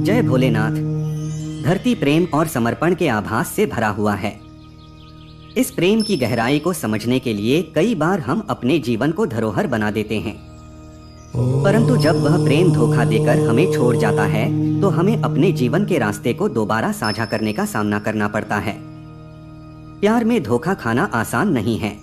जय भोलेनाथ। धरती प्रेम और समर्पण के आभास से भरा हुआ है। इस प्रेम की गहराई को समझने के लिए कई बार हम अपने जीवन को धरोहर बना देते हैं, परंतु जब वह प्रेम धोखा देकर हमें छोड़ जाता है तो हमें अपने जीवन के रास्ते को दोबारा साझा करने का सामना करना पड़ता है। प्यार में धोखा खाना आसान नहीं है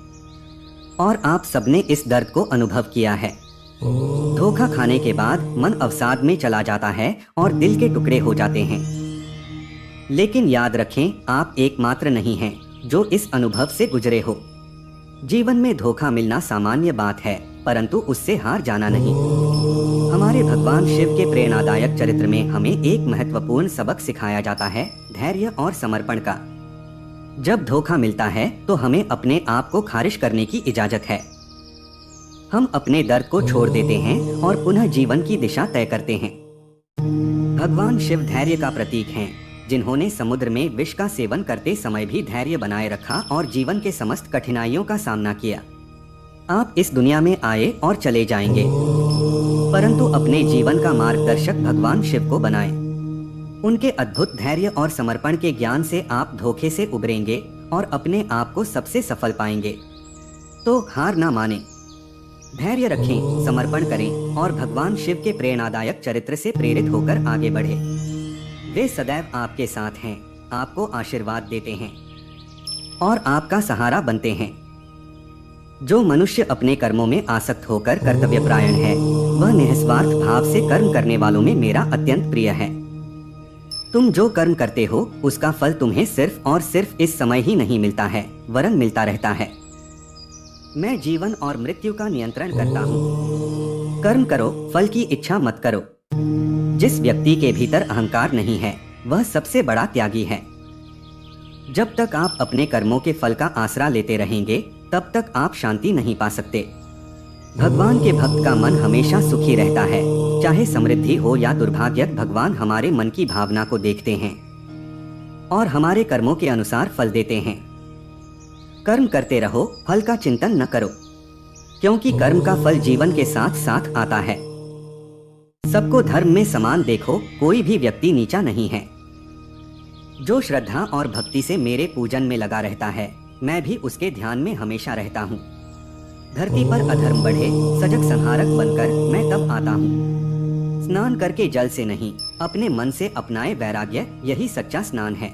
और आप सबने इस दर्द को अनुभव किया है। धोखा खाने के बाद मन अवसाद में चला जाता है और दिल के टुकड़े हो जाते हैं। लेकिन याद रखें, आप एकमात्र नहीं हैं जो इस अनुभव से गुजरे हो। जीवन में धोखा मिलना सामान्य बात है, परंतु उससे हार जाना नहीं। हमारे भगवान शिव के प्रेरणादायक चरित्र में हमें एक महत्वपूर्ण सबक सिखाया जाता है, धैर्य और समर्पण का। जब धोखा मिलता है तो हमें अपने आप को खारिज करने की इजाजत है। हम अपने दर्द को छोड़ देते हैं और पुनः जीवन की दिशा तय करते हैं। भगवान शिव धैर्य का प्रतीक हैं, जिन्होंने समुद्र में विष का सेवन करते समय भी धैर्य बनाए रखा और जीवन के समस्त कठिनाइयों का सामना किया। आप इस दुनिया में आए और चले जाएंगे, परंतु अपने जीवन का मार्गदर्शक भगवान शिव को बनाएं। उनके अद्भुत धैर्य और समर्पण के ज्ञान से आप धोखे से उबरेंगे और अपने आप को सबसे सफल पाएंगे। तो हार ना माने, धैर्य रखें, समर्पण करें और भगवान शिव के प्रेरणादायक चरित्र से प्रेरित होकर आगे बढ़े। वे सदैव आपके साथ हैं, आपको आशीर्वाद देते हैं और आपका सहारा बनते हैं। जो मनुष्य अपने कर्मों में आसक्त होकर कर्तव्यपरायण है, वह निस्वार्थ भाव से कर्म करने वालों में मेरा अत्यंत प्रिय है। तुम जो कर्म करते हो उसका फल तुम्हें सिर्फ और सिर्फ इस समय ही नहीं मिलता है, वरन मिलता रहता है। मैं जीवन और मृत्यु का नियंत्रण करता हूँ। कर्म करो, फल की इच्छा मत करो। जिस व्यक्ति के भीतर अहंकार नहीं है, वह सबसे बड़ा त्यागी है। जब तक आप अपने कर्मों के फल का आसरा लेते रहेंगे, तब तक आप शांति नहीं पा सकते। भगवान के भक्त का मन हमेशा सुखी रहता है, चाहे समृद्धि हो या दुर्भाग्य। भगवान हमारे मन की भावना को देखते हैं और हमारे कर्मों के अनुसार फल देते हैं। कर्म करते रहो, फल का चिंतन न करो, क्योंकि कर्म का फल जीवन के साथ साथ आता है। सबको धर्म में समान देखो, कोई भी व्यक्ति नीचा नहीं है। जो श्रद्धा और भक्ति से मेरे पूजन में लगा रहता है, मैं भी उसके ध्यान में हमेशा रहता हूँ। धरती पर अधर्म बढ़े, सजग संहारक बनकर मैं तब आता हूँ। स्नान करके जल से नहीं, अपने मन से अपनाए वैराग्य, यही सच्चा स्नान है।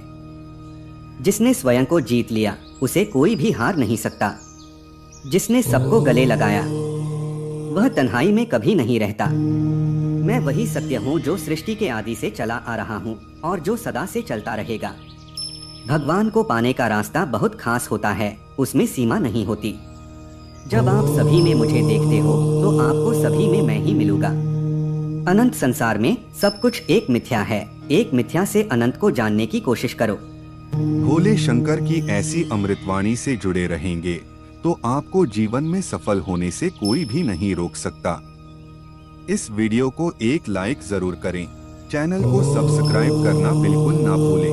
जिसने स्वयं को जीत लिया, उसे कोई भी हार नहीं सकता। जिसने सबको गले लगाया, वह तन्हाई में कभी नहीं रहता। मैं वही सत्य हूँ जो सृष्टि के आदि से चला आ रहा हूँ और जो सदा से चलता रहेगा। भगवान को पाने का रास्ता बहुत खास होता है, उसमें सीमा नहीं होती। जब आप सभी में मुझे देखते हो तो आपको सभी में मैं ही मिलूंगा। अनंत संसार में सब कुछ एक मिथ्या है, एक मिथ्या से अनंत को जानने की कोशिश करो। भोले शंकर की ऐसी अमृतवाणी से जुड़े रहेंगे तो आपको जीवन में सफल होने से कोई भी नहीं रोक सकता। इस वीडियो को एक लाइक जरूर करें, चैनल को सब्सक्राइब करना बिल्कुल ना भूलें।